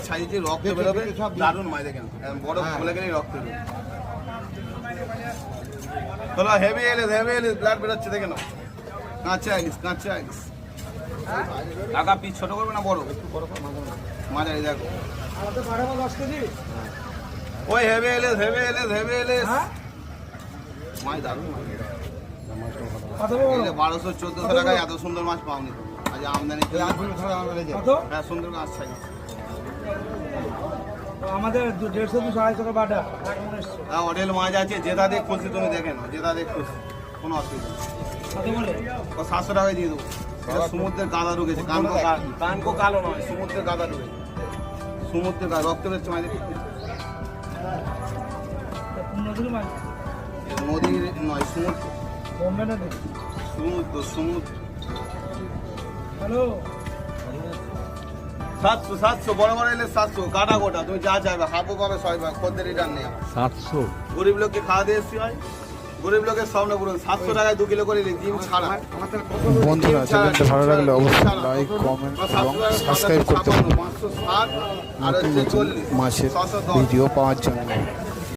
ছাইছি রক্ত বেরোবে, দারুণ মাছ দেখেন, বড় বলে গেলেই রক্ত বেরোবে। চলো হেভি এলিস ব্লাড বেরোচ্ছে দেখে নাও। কাঁচা ইলিশ টাকা পিস ছোট করবে না বড়? একটু বড় মাঝারি দেখো। ওই হেভি এলিস মাছ দারুণ মাছ। 1200-1400 টাকায় এত সুন্দর মাছ পাওনি তো আজ আমদানি। হ্যাঁ সুন্দর মাছ চাই আমাদের 150-250 টাকা বাটা। হ্যাঁ অডেল মাছ আছে, যেটা দিয়ে খুশি তুমি দেখে নাও, যেটা দিয়ে খুশি কোনো অসুবিধা নেই। 700 টাকায় দিয়ে দেবো। সমুদ্রের গাদা ঢুকেছে, কানকো কালো নয়, সমুদ্রের গাদা ঢুকেছে, সমুদ্রের গাদা রক্ত বেরোচ্ছে মাছ দেখে। নদীর নয়, সমুদ্র। হ্যালো 700 বড় এলে 700 কাটা গোটা, তুমি যা চাইবে হাফও পাবে, 100 পাবে, খদ্দের রিটার্ন নেই। 700 গরিব লোককে খাওয়া দিয়ে এসছি হয়, গরিব লোকের সামনে পুরো 700 টাকায় 2 কিলো করে ডিম ছাড়া। বন্ধুরা চ্যানেলটা ভালো লাগলে অবশ্যই লাইক, কমেন্ট এবং সাবস্ক্রাইব করতে হবে 560 আর হচ্ছে 40 মাছের ভিডিও পাওয়ার জন্য।